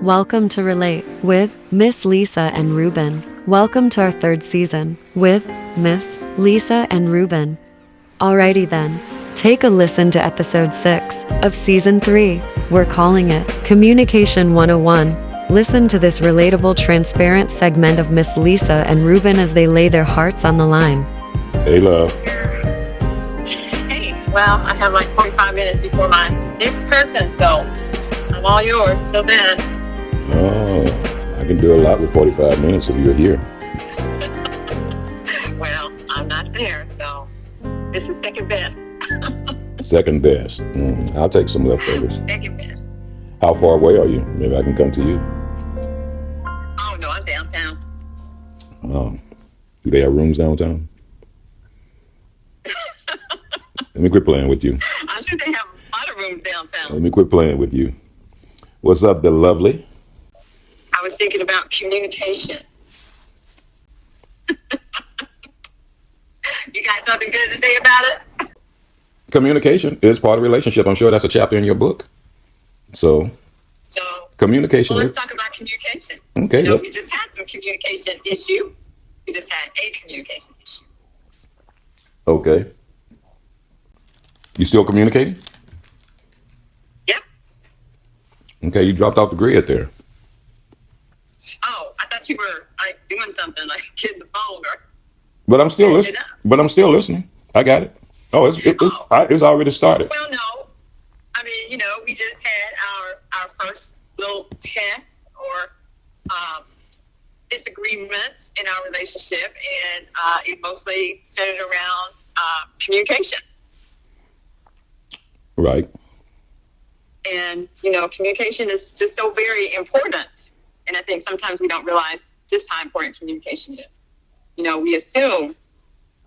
Welcome to Relate with Miss Lisa and Ruben. Welcome to our third season with Miss Lisa and Ruben. Alrighty then, take a listen to episode 6 of season 3. We're calling it Communication 101. Listen to this relatable, transparent segment of Miss Lisa and Ruben as they lay their hearts on the line. Hey, love. Hey, well, I have like 45 minutes before my next person, so I'm all yours till then. Oh, I can do a lot with 45 minutes if you're here. Well, I'm not there, so this is second best. Second best. I'll take some leftovers. Second best. How far away are you? Maybe I can come to you. Oh, no, I'm downtown. Oh, do they have rooms downtown? Let me quit playing with you. I'm sure they have a lot of rooms downtown. Let me quit playing with you. What's up, the lovely? I was thinking about communication. You got something good to say about it? Communication is part of relationship. I'm sure that's a chapter in your book. So, communication. Well, let's talk about communication. Okay. You know, we just had some communication issue. We just had a communication issue. Okay. You still communicating? Yep. Okay, you dropped off the grid there. Oh, I thought you were like doing something, like getting the phone or. But I'm still listening. But I'm still listening. I got it. Oh, it's already started. Well, no. I mean, you know, we just had our first little test or disagreements in our relationship, and it mostly centered around communication. Right. And, you know, communication is just so very important. And I think sometimes we don't realize just how important communication is. You know, we assume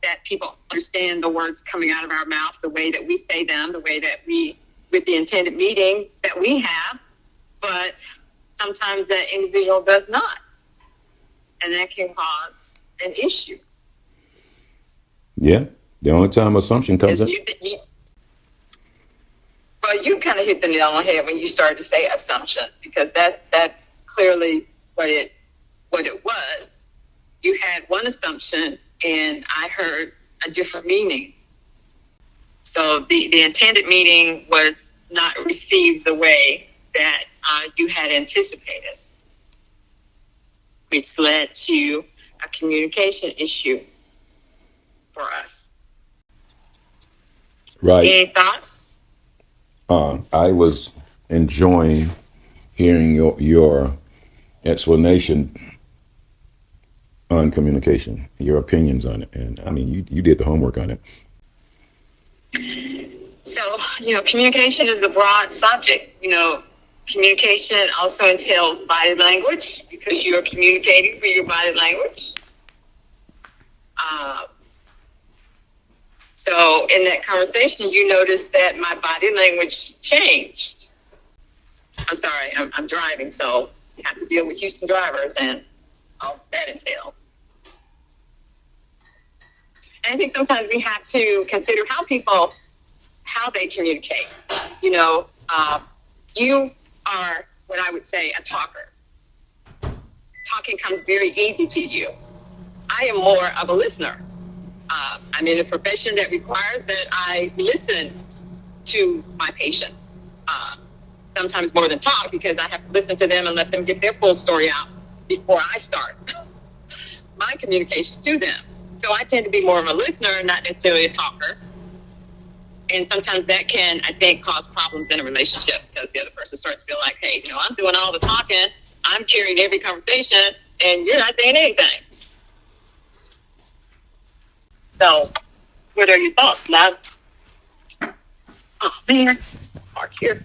that people understand the words coming out of our mouth, the way that we say them, the way that we, with the intended meaning that we have, but sometimes that individual does not. And that can cause an issue. Yeah. The only time assumption comes in. Well, you kind of hit the nail on the head when you started to say assumptions, because that's clearly what it was. You had one assumption, and I heard a different meaning. So the intended meaning was not received the way that you had anticipated, which led to a communication issue for us. Right. Any thoughts? I was enjoying hearing your explanation on communication, your opinions on it. And I mean, you did the homework on it. So, you know, communication is a broad subject. You know, communication also entails body language, because you are communicating through your body language. So in that conversation, you noticed that my body language changed. I'm sorry, I'm driving, so I have to deal with Houston drivers and all that entails. And I think sometimes we have to consider how they communicate. You know, you are what I would say a talker. Talking comes very easy to you. I am more of a listener. I'm in a profession that requires that I listen to my patients, sometimes more than talk, because I have to listen to them and let them get their full story out before I start my communication to them. So I tend to be more of a listener, not necessarily a talker. And sometimes that can, I think, cause problems in a relationship, because the other person starts to feel like, hey, you know, I'm doing all the talking, I'm carrying every conversation, and you're not saying anything. So, what are your thoughts, love? Oh, man. Park here.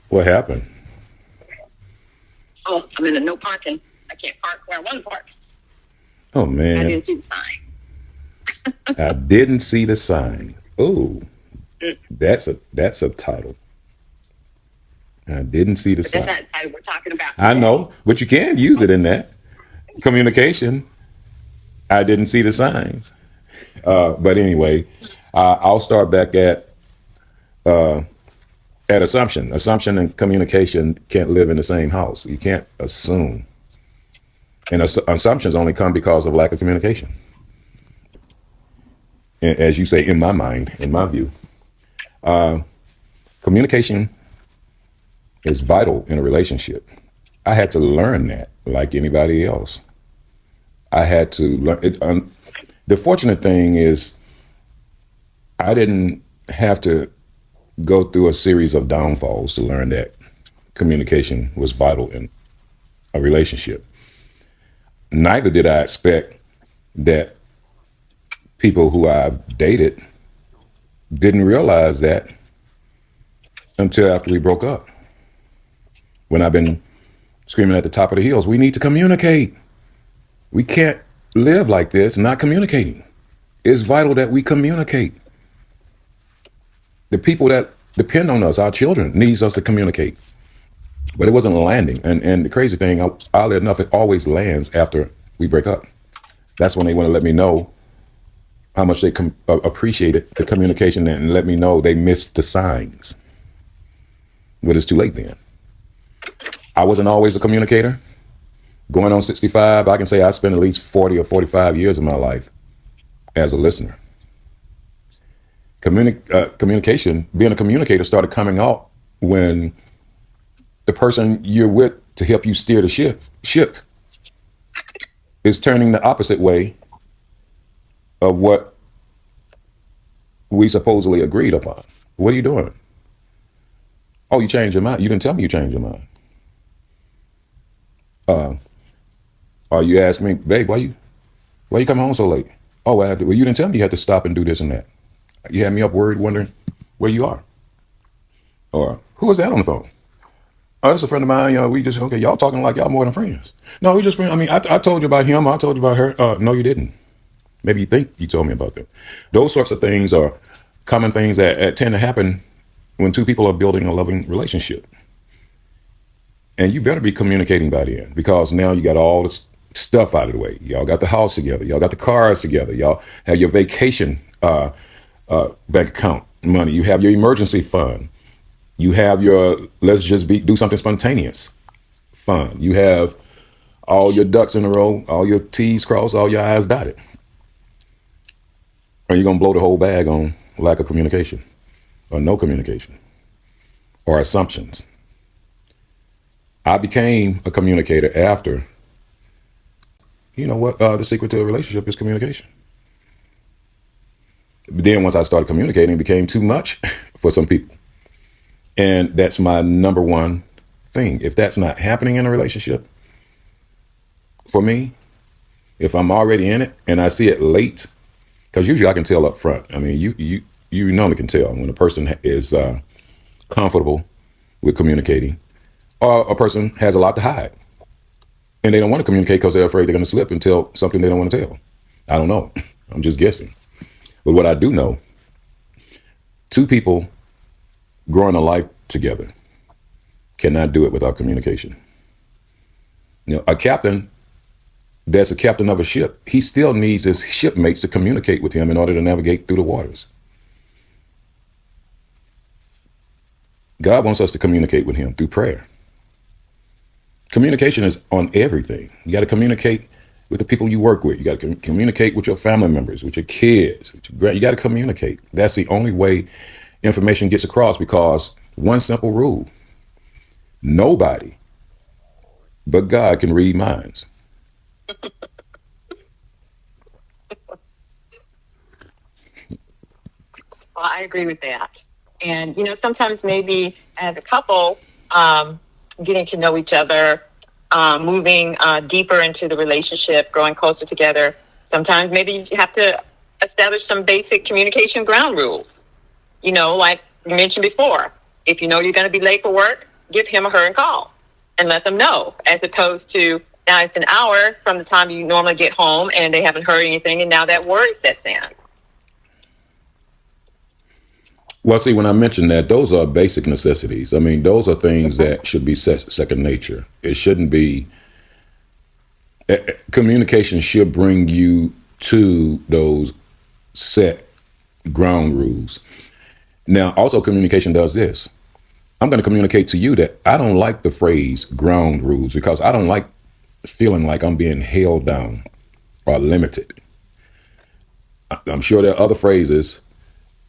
What happened? Oh, I'm in the no parking. I can't park where I want to park. Oh, man. I didn't see the sign. I didn't see the sign. Oh, that's a title. I didn't see the sign. That's not the title we're talking about today. I know, but you can use it in that. Communication. I didn't see the signs. But anyway, I'll start back at at assumption and communication can't live in the same house. You can't assume. And assumptions only come because of lack of communication. And as you say, in my mind, in my view, communication is vital in a relationship. I had to learn that like anybody else. I had to learn it. The fortunate thing is I didn't have to go through a series of downfalls to learn that communication was vital in a relationship. Neither did I expect that people who I've dated didn't realize that until after we broke up. When I've been screaming at the top of the hills, we need to communicate. We can't live like this not communicating. It's vital that we communicate. The people that depend on us, our children, needs us to communicate. But it wasn't landing. And the crazy thing, oddly enough, it always lands after we break up. That's when they want to let me know how much they appreciated the communication and let me know they missed the signs. But it's too late then. I wasn't always a communicator. Going on 65, I can say I spent at least 40 or 45 years of my life as a listener. Communication, being a communicator started coming out when the person you're with to help you steer the ship is turning the opposite way of what we supposedly agreed upon. What are you doing? Oh, you changed your mind. You didn't tell me you changed your mind. Or you asked me, babe, why you come home so late? Oh, well, you didn't tell me you had to stop and do this and that. You had me up worried, wondering where you are. Or who is that on the phone? Oh, that's a friend of mine. We just, okay, y'all talking like y'all more than friends. No, we just friends. I mean, I told you about him. I told you about her. No, you didn't. Maybe you think you told me about them. Those sorts of things are common things that tend to happen when two people are building a loving relationship. And you better be communicating by the end, because now you got all this stuff out of the way. Y'all got the house together. Y'all got the cars together. Y'all have your vacation bank account money. You have your emergency fund. You have your let's just do something spontaneous fund. You have all your ducks in a row, all your T's crossed, all your I's dotted. Are you going to blow the whole bag on lack of communication or no communication or assumptions? I became a communicator after, you know what, the secret to a relationship is communication. But then once I started communicating, it became too much for some people. And that's my number one thing. If that's not happening in a relationship, for me, if I'm already in it and I see it late, because usually I can tell up front. I mean, you normally can tell when a person is comfortable with communicating, or a person has a lot to hide. And they don't want to communicate because they're afraid they're going to slip and tell something they don't want to tell. I don't know. I'm just guessing. But what I do know, two people growing a life together cannot do it without communication. You know, a captain that's a captain of a ship, he still needs his shipmates to communicate with him in order to navigate through the waters. God wants us to communicate with him through prayer. Communication is on everything. You got to communicate with the people you work with. You got to communicate with your family members, with your kids. You got to communicate. That's the only way information gets across, because one simple rule: nobody but God can read minds. Well, I agree with that. And, sometimes maybe as a couple, getting to know each other, moving deeper into the relationship, growing closer together, sometimes maybe you have to establish some basic communication ground rules. Like you mentioned before, if you know you're going to be late for work, give him or her a call and let them know, as opposed to now it's an hour from the time you normally get home and they haven't heard anything, and now that worry sets in. Well, see, when I mentioned that, those are basic necessities. I mean, those are things that should be second nature. It shouldn't be. Communication should bring you to those set ground rules. Now, also, communication does this. I'm going to communicate to you that I don't like the phrase ground rules because I don't like feeling like I'm being held down or limited. I'm sure there are other phrases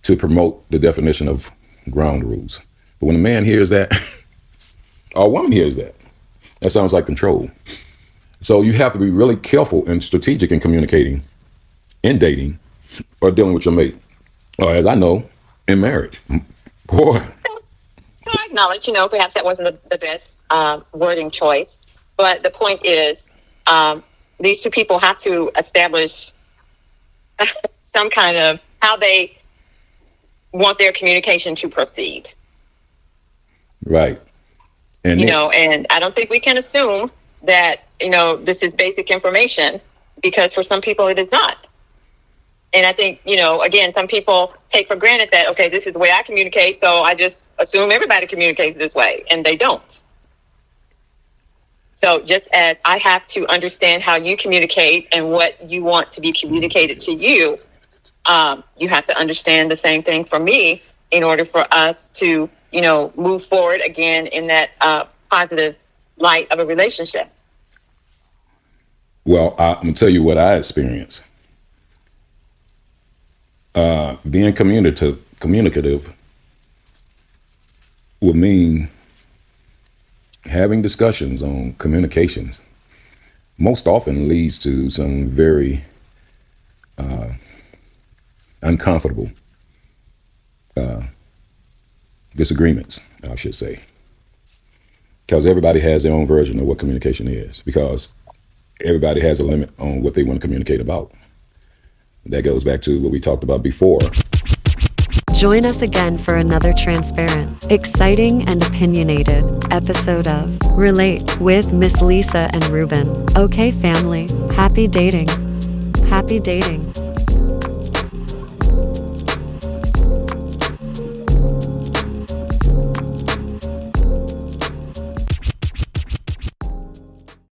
to promote the definition of ground rules. But when a man hears that, or a woman hears that, that sounds like control. So you have to be really careful and strategic in communicating, in dating, or dealing with your mate. Or as I know, in marriage. Boy. So I acknowledge, perhaps that wasn't the best wording choice. But the point is, these two people have to establish some kind of how they want their communication to proceed. Right. And and I don't think we can assume that, this is basic information, because for some people it is not. And I think, again, some people take for granted that, okay, this is the way I communicate, so I just assume everybody communicates this way, and they don't. So just as I have to understand how you communicate and what you want to be communicated to you, you have to understand the same thing for me in order for us to, move forward again in that positive light of a relationship. Well, I'm going to tell you what I experienced. Being communicative would mean having discussions on communications most often leads to some very uncomfortable disagreements, I should say. Because everybody has their own version of what communication is, because everybody has a limit on what they want to communicate about. That goes back to what we talked about before. Join us again for another transparent, exciting, and opinionated episode of Relate with Miss Lisa and Ruben. Okay, family, happy dating. Happy dating.